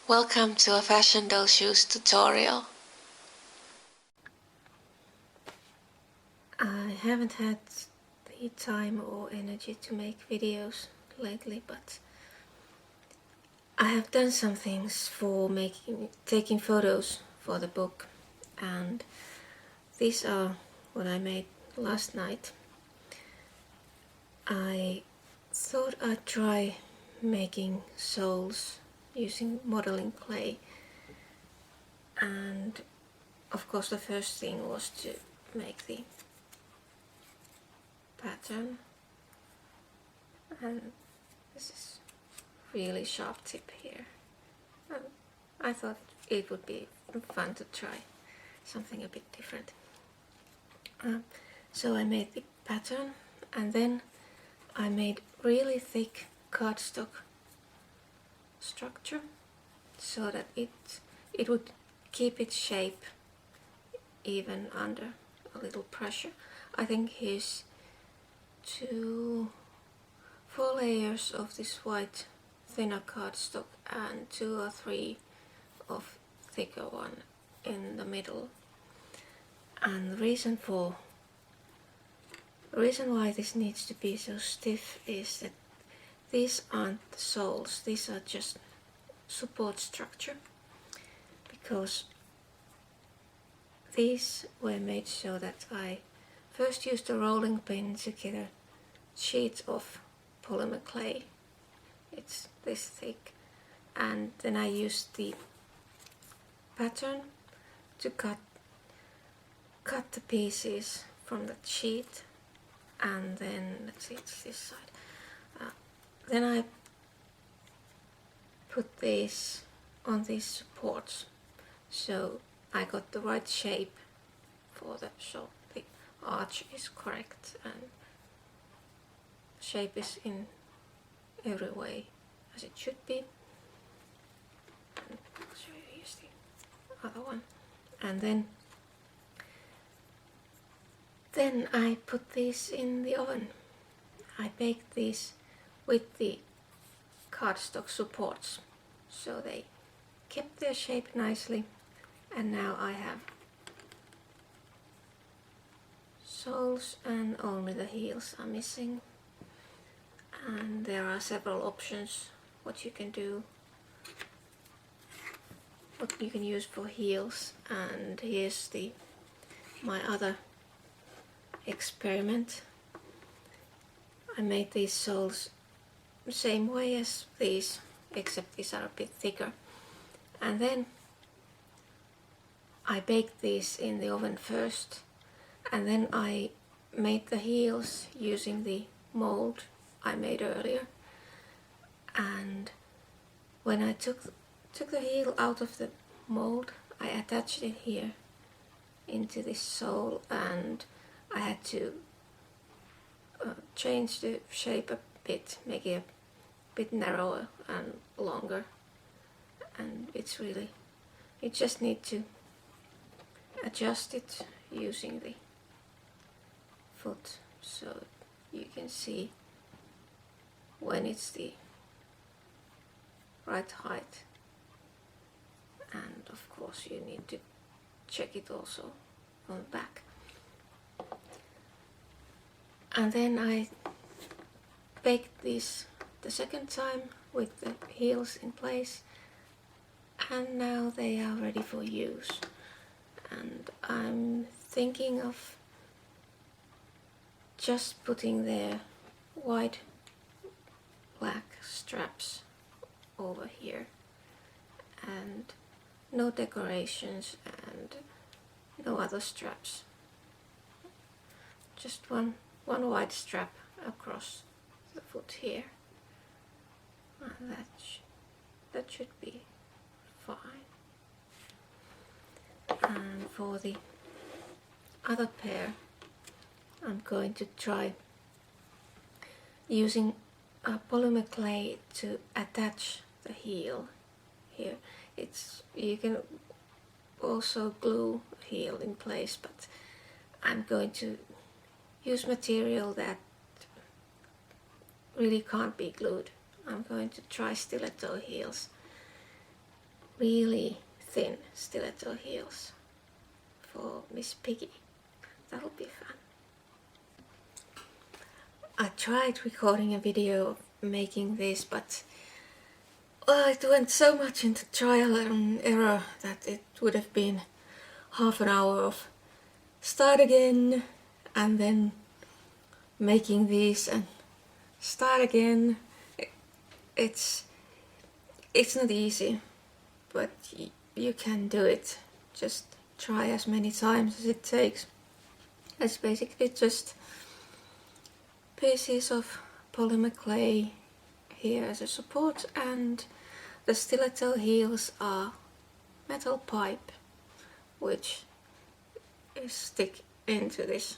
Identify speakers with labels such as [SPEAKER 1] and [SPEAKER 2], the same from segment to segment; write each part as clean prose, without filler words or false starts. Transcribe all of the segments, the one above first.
[SPEAKER 1] Welcome to a fashion doll shoes tutorial. I haven't had the time or energy to make videos lately, but I have done some things for taking photos for the book, and these are what I made last night. I thought I'd try making soles using modeling clay, and of course the first thing was to make the pattern, and this is really sharp tip here. I thought it would be fun to try something a bit different. So I made the pattern, and then I made really thick cardstock structure so that it would keep its shape even under a little pressure. I think here's 4 layers of this white thinner cardstock and 2 or 3 of thicker one in the middle. And the reason why this needs to be so stiff is that these aren't the soles, these are just support structure, because these were made so that I first used a rolling pin to get a sheet of polymer clay. It's this thick, and then I used the pattern to cut the pieces from that sheet, and then let's see, it's this side. Then I put these on these supports, so I got the right shape for that, so the arch is correct and shape is in every way as it should be. So here's the other one, and then I put these in the oven. I baked these with the cardstock supports, so they kept their shape nicely, and now I have soles and only the heels are missing. And there are several options what you can do, what you can use for heels, and here's my other experiment. I made these soles the same way as these, except these are a bit thicker, and then I baked these in the oven first, and then I made the heels using the mold I made earlier. And when I took the heel out of the mold, I attached it here into this sole, and I had to change the shape a bit, make it a bit narrower and longer, and you just need to adjust it using the foot, so you can see when it's the right height, and of course you need to check it also on the back. And then I baked these the second time with the heels in place, and now they are ready for use. And I'm thinking of just putting their white black straps over here, and no decorations and no other straps, just one white strap across the foot here, and that should be fine. And for the other pair, I'm going to try using polymer clay to attach the heel here. You can also glue the heel in place, but I'm going to use material that really can't be glued. I'm going to try stiletto heels, really thin stiletto heels for Miss Piggy. That'll be fun. I tried recording a video of making this, but it went so much into trial and error that it would have been half an hour of start again and then making these and start again. It's not easy, but you can do it. Just try as many times as it takes. It's basically just pieces of polymer clay here as a support, and the stiletto heels are metal pipe which is stick into this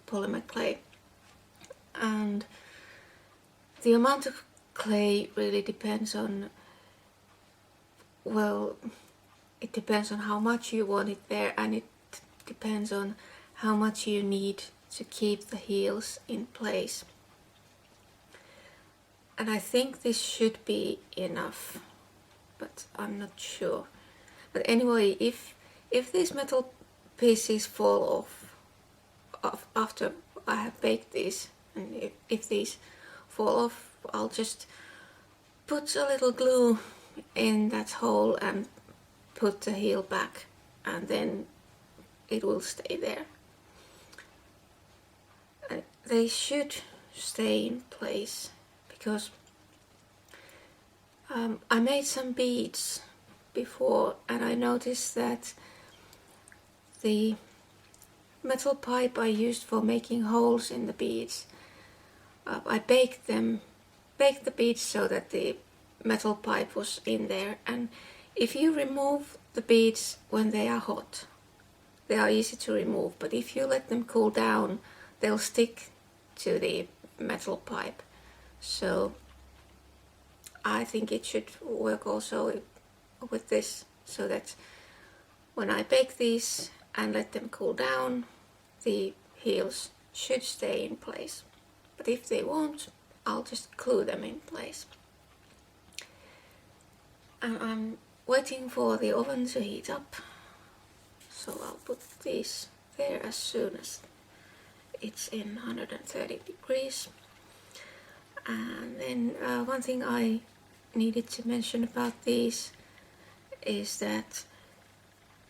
[SPEAKER 1] polymer clay. And the amount of clay really depends on, well, it depends on how much you want it there, and it depends on how much you need to keep the heels in place. And I think this should be enough, but I'm not sure. But anyway, if these metal pieces fall off after I have baked these, and if these fall off, I'll just put a little glue in that hole and put the heel back, and then it will stay there. And they should stay in place because I made some beads before, and I noticed that the metal pipe I used for making holes in the beads, I baked the beads so that the metal pipe was in there, and if you remove the beads when they are hot, they are easy to remove, but if you let them cool down, they'll stick to the metal pipe. So I think it should work also with this, so that when I bake these and let them cool down, the heels should stay in place. But if they won't, I'll just glue them in place. And I'm waiting for the oven to heat up, so I'll put these there as soon as it's in 130 degrees. And then one thing I needed to mention about these is that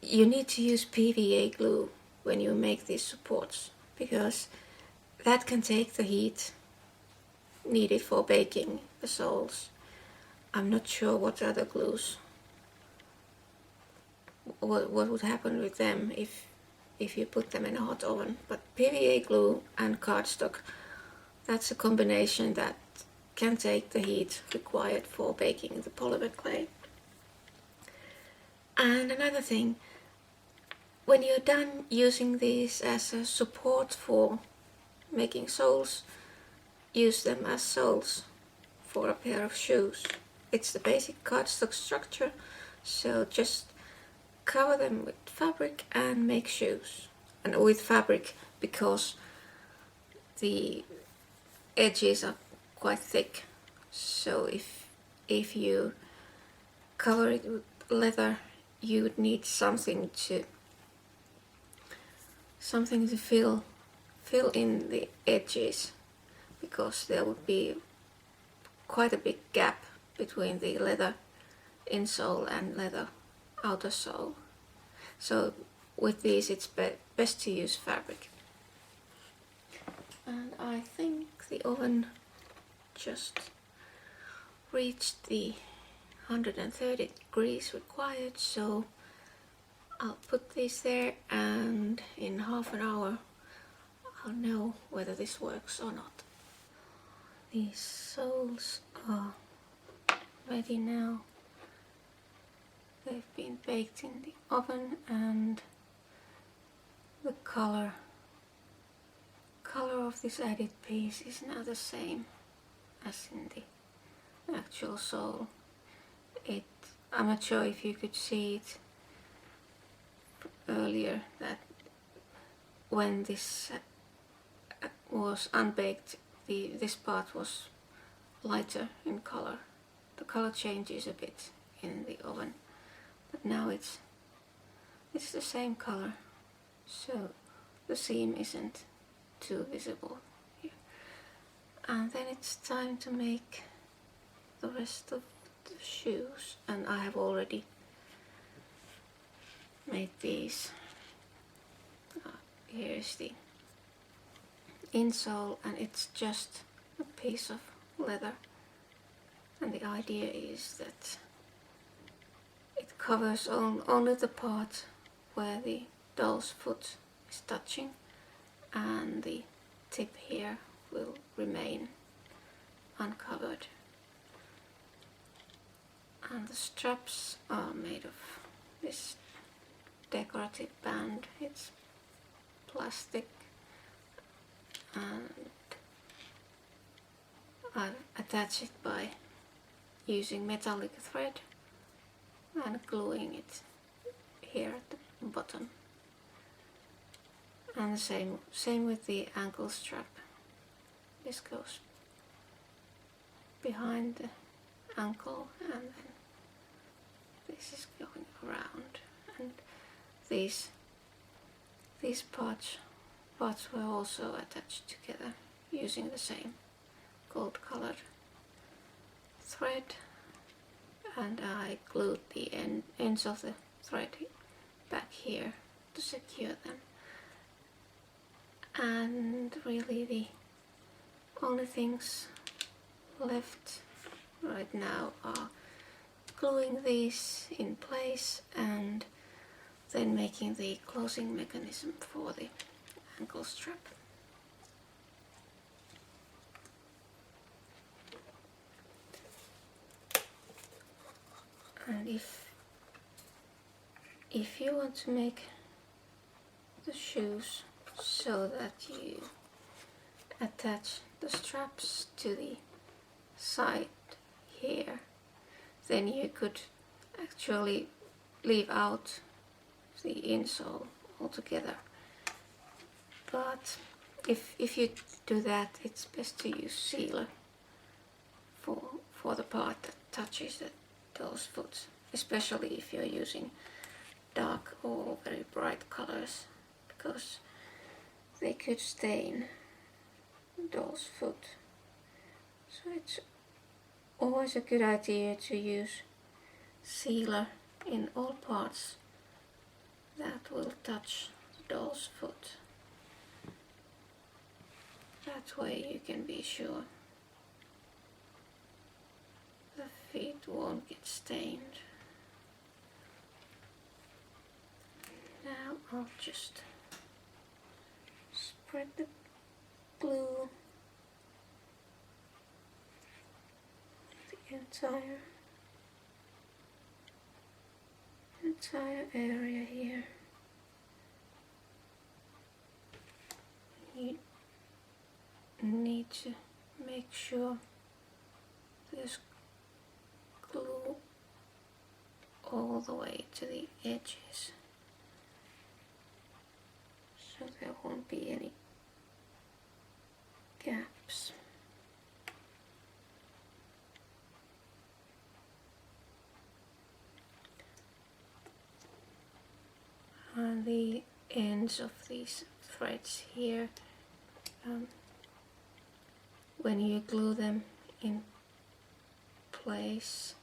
[SPEAKER 1] you need to use PVA glue when you make these supports, because that can take the heat needed for baking the soles. I'm not sure what other glues, what would happen with them if you put them in a hot oven, but PVA glue and cardstock, that's a combination that can take the heat required for baking the polymer clay. And another thing, when you're done using these as a support for making soles, use them as soles for a pair of shoes. It's the basic cardstock structure, so just cover them with fabric and make shoes. And with fabric, because the edges are quite thick, so if you cover it with leather, you would need something to fill in the edges, because there would be quite a big gap between the leather insole and leather outer sole. So with these it's best to use fabric. And I think the oven just reached the 130 degrees required, so I'll put these there, and in half an hour I'll know whether this works or not. These soles are ready now. They've been baked in the oven, and the color of this added piece is now the same as in the actual sole. I'm not sure if you could see it earlier, that when this was unbaked, this part was lighter in color. The color changes a bit in the oven, but now it's the same color, so the seam isn't too visible here. And then it's time to make the rest of the shoes, and I have already made these. Here's the insole, and it's just a piece of leather, and the idea is that it covers only the part where the doll's foot is touching, and the tip here will remain uncovered. And the straps are made of this decorative band. It's plastic, and I attach it by using metallic thread and gluing it here at the bottom. And the same with the ankle strap. This goes behind the ankle, and then this is going around. And these parts were also attached together using the same gold colored thread, and I glued the ends of the thread back here to secure them. And really the only things left right now are gluing these in place and then making the closing mechanism for the ankle strap. And if you want to make the shoes so that you attach the straps to the side here, then you could actually leave out the insole altogether. But if you do that, it's best to use sealer for the part that touches the doll's foot, especially if you're using dark or very bright colors, because they could stain doll's foot. So it's always a good idea to use sealer in all parts that will touch the doll's foot. That way you can be sure the feet won't get stained. Now I'll just spread the glue the entire area here. You need to make sure there's glue all the way to the edges, so there won't be any gaps. On the ends of these threads here, when you glue them in place,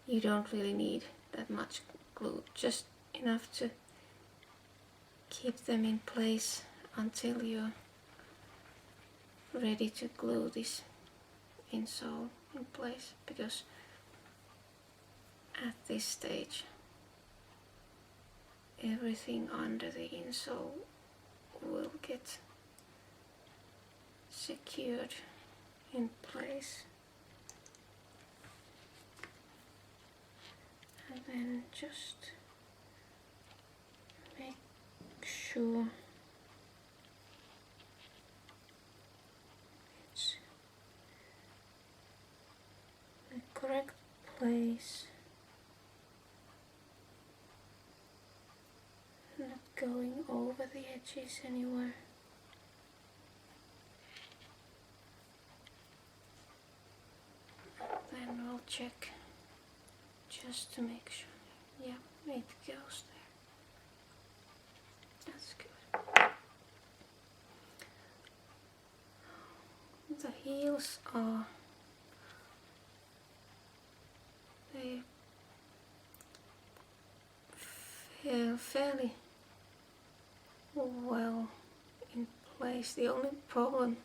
[SPEAKER 1] you don't really need that much glue, just enough to keep them in place until you're ready to glue this insole in place, because at this stage everything under the insole will get secured in place. And then just make sure it's the correct place, not going over the edges anywhere. Then we'll check just to make sure. Yeah, it goes there. That's good. The heels are, they feel fairly well in place. The only problem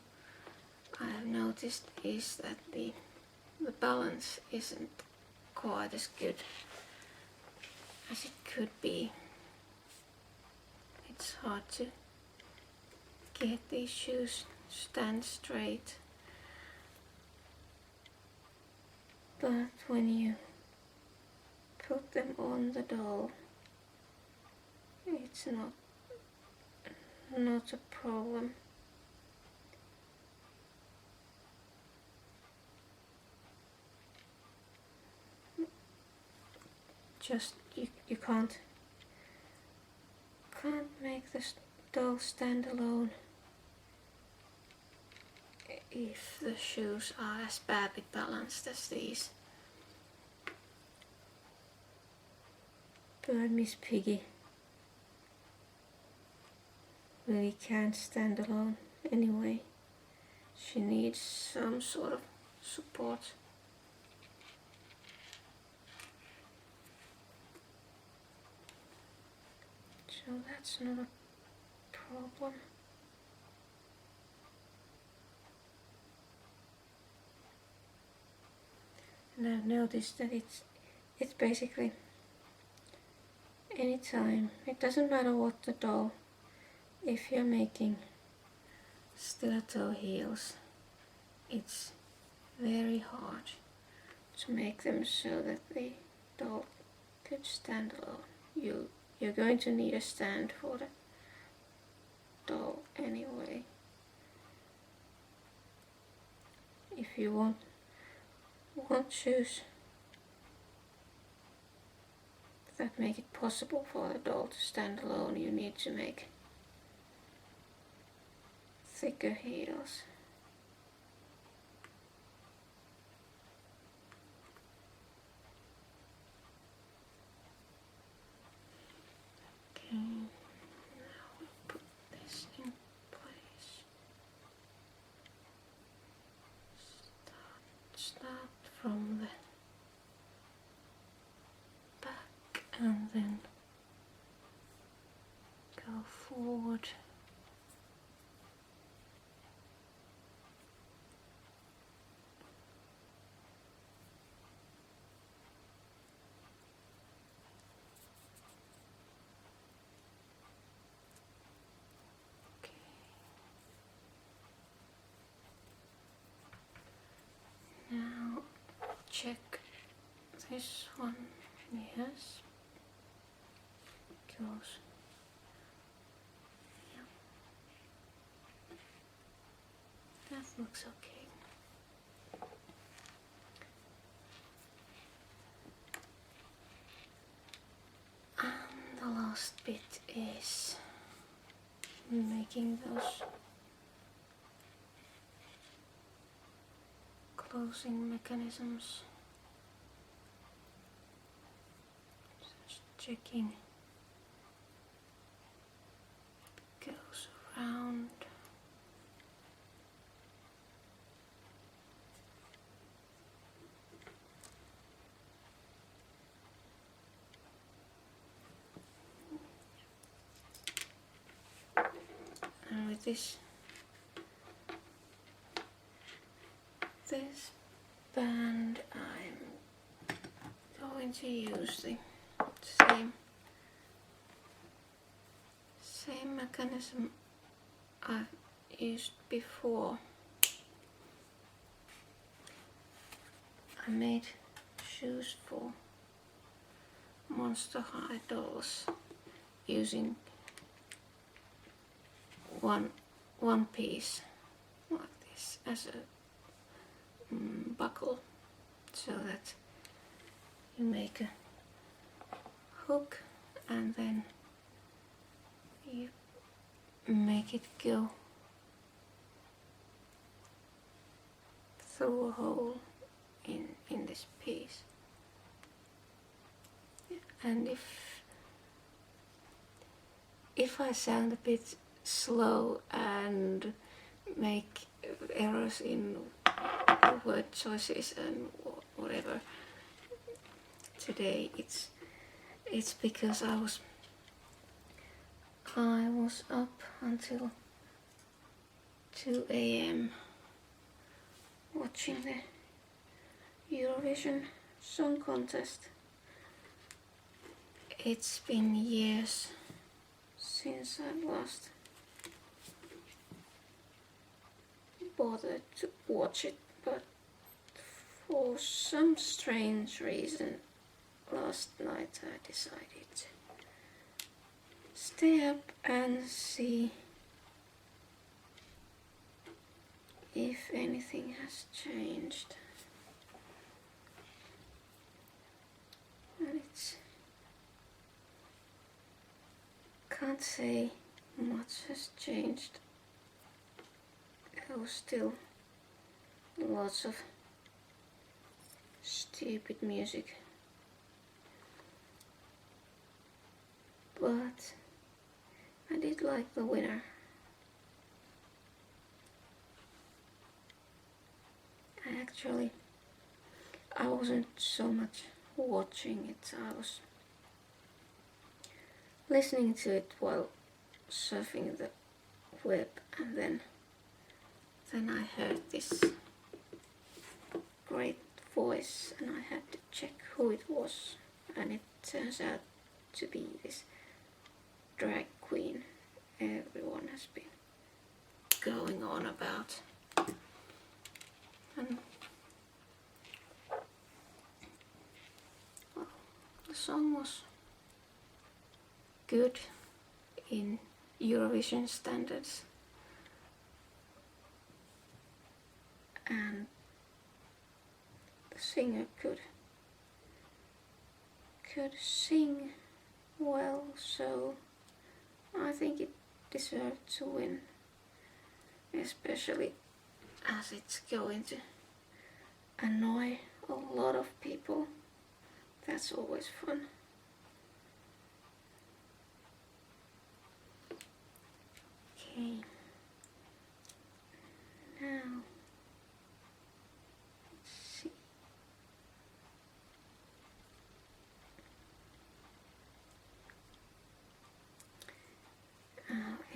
[SPEAKER 1] I have noticed is that the balance isn't quite as good as it could be. It's hard to get these shoes stand straight, but when you put them on the doll, it's not a problem. Just you can't make the doll stand alone if the shoes are as badly balanced as these. But Miss Piggy really can't stand alone anyway. She needs some sort of support. So that's not a problem. And I've noticed that it's basically anytime. It doesn't matter what the doll. If you're making stiletto heels, it's very hard to make them so that the doll could stand alone. You're going to need a stand for the doll anyway. If you want shoes that make it possible for the doll to stand alone, you need to make thicker heels. Okay, now we put this in place. Start from the back and then go forward. Now check this one. Yes, goes. Yeah. That looks okay. And the last bit is making those closing mechanisms. Just checking it goes around. And with this band, I'm going to use the same mechanism I've used before. I made shoes for Monster High dolls using one piece like this as a buckle, so that you make a hook and then you make it go through a hole in this piece. and if I sound a bit slow and make errors in word choices and whatever today, it's because I was up until 2 a.m. watching the Eurovision Song Contest. It's been years since I last bothered to watch it, but for some strange reason last night I decided to stay up and see if anything has changed. And can't say much has changed. There was still lots of stupid music, but I did like the winner. I wasn't so much watching it, I was listening to it while surfing the web, and then I heard this great voice and I had to check who it was, and it turns out to be this drag queen everyone has been going on about. And well, the song was good in Eurovision standards, and the singer could sing well, so I think it deserved to win, especially as it's going to annoy a lot of people. That's always fun. Okay, now let's see.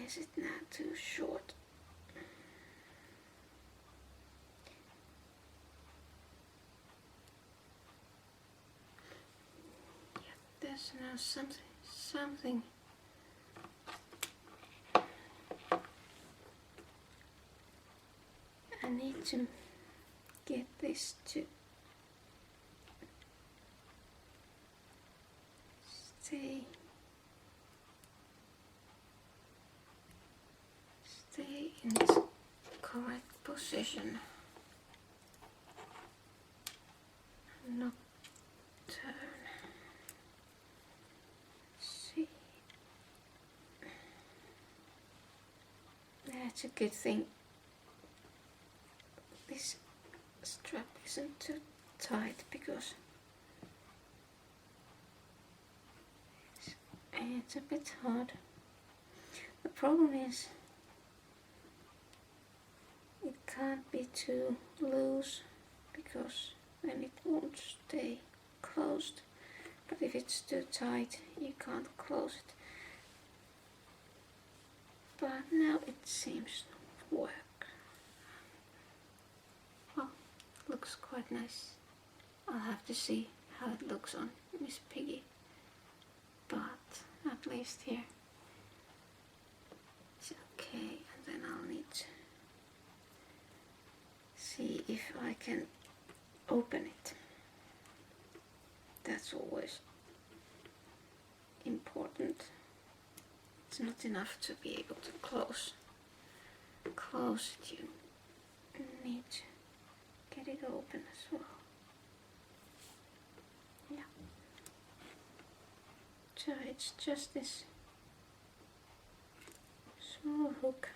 [SPEAKER 1] Is it not too short? Yeah, there's now something. I need to get this to stay in its correct position, not turn. See, that's a good thing. This strap isn't too tight because it's a bit hard. The problem is it can't be too loose because then it won't stay closed. But if it's too tight, you can't close it. But now it seems to work. Well, looks quite nice. I'll have to see how it looks on Miss Piggy. But at least here it's okay, and then I'll need to see if I can open it. That's always important. It's not enough to be able to close it. You need to get it open as well. Yeah. So it's just this small hook.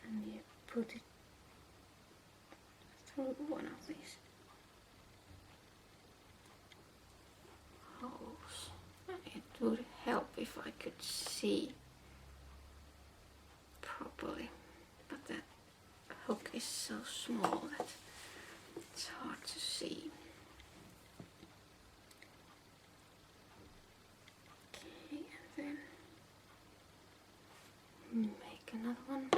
[SPEAKER 1] And you put it through one of these holes. It would help if I could see properly, but that hook is so small that it's hard to see. Okay, and then make another one.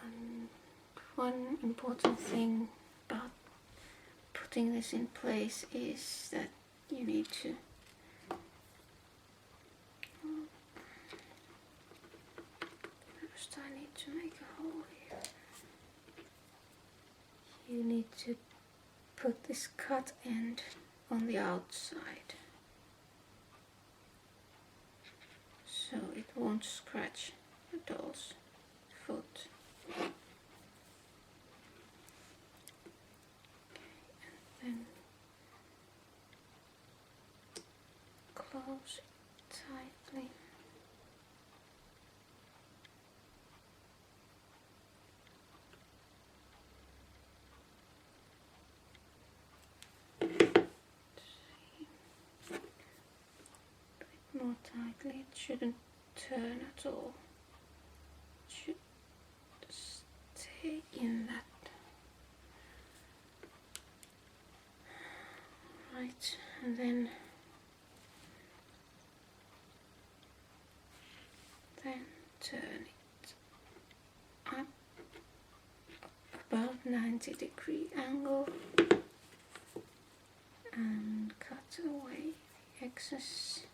[SPEAKER 1] And one important thing about putting this in place is that you need to first I need to make a hole here. You need to put this cut end on the outside so it won't scratch the doll's foot. Then close it tightly. More tightly, it shouldn't turn at all. It should stay in that. Right, and then turn it up about 90-degree angle and cut away the excess.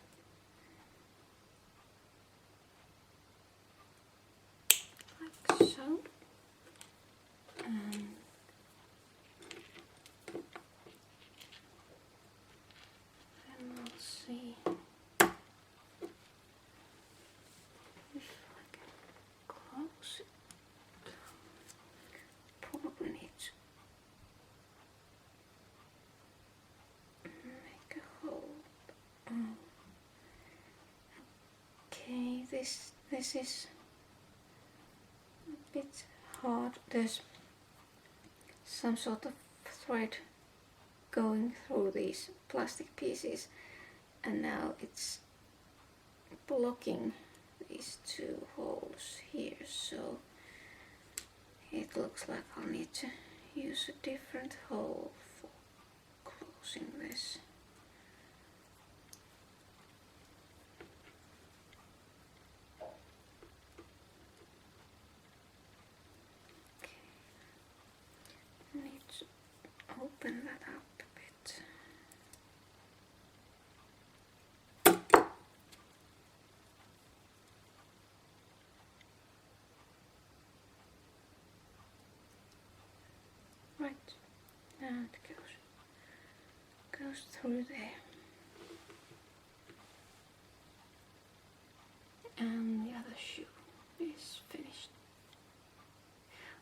[SPEAKER 1] Like so. And then we'll see if I can close it. Probably need to make a hole. Oh. Okay, this is a bit hard. There's some sort of thread going through these plastic pieces, and now it's blocking these two holes here, so it looks like I'll need to use a different hole for closing this. I need to open that up a bit. Right, now it goes through there. And the other shoe is finished.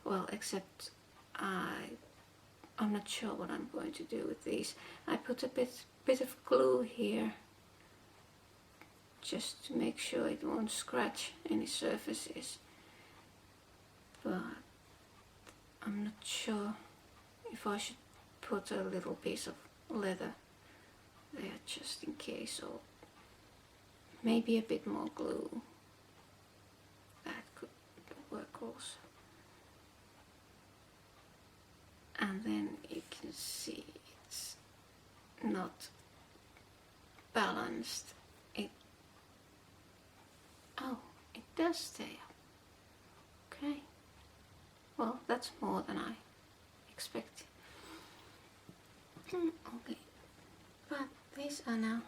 [SPEAKER 1] Well, except I'm not sure what I'm going to do with these. I put a bit of glue here just to make sure it won't scratch any surfaces, but I'm not sure if I should put a little piece of leather there just in case, or maybe a bit more glue. That could work also. And then you can see it's not balanced. It does stay up. Okay. Well, that's more than I expected. Okay, but these are now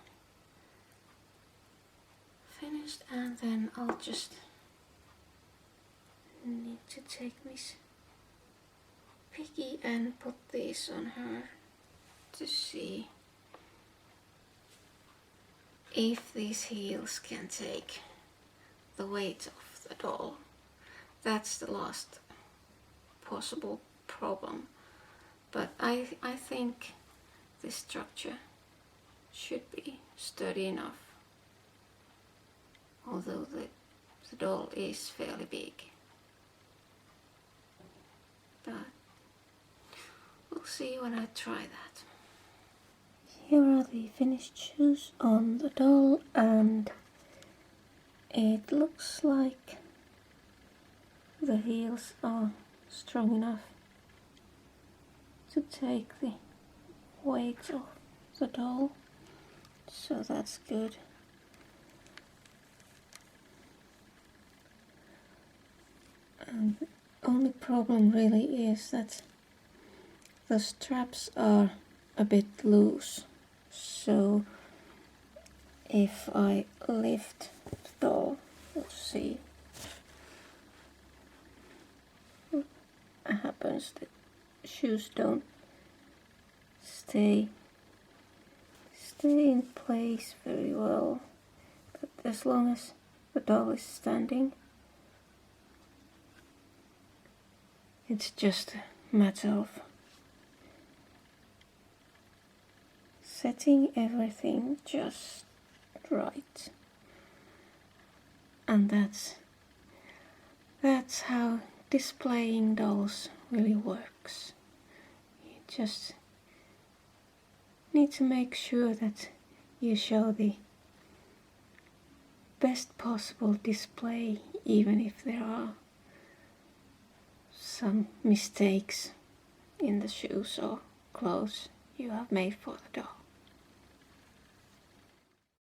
[SPEAKER 1] finished, and then I'll just need to take Miss Piggy and put these on her to see if these heels can take the weight of the doll. That's the last possible problem, but I think this structure should be sturdy enough, although the doll is fairly big. But we'll see when I try that. Here are the finished shoes on the doll, and it looks like the heels are strong enough to take the weight of the doll, so that's good. And the only problem really is that the straps are a bit loose, so if I lift the doll, we'll see what happens. The shoes don't stay in place very well, but as long as the doll is standing, it's just a matter of setting everything just right. And that's how displaying dolls really works. You just need to make sure that you show the best possible display, even if there are some mistakes in the shoes or clothes you have made for the doll.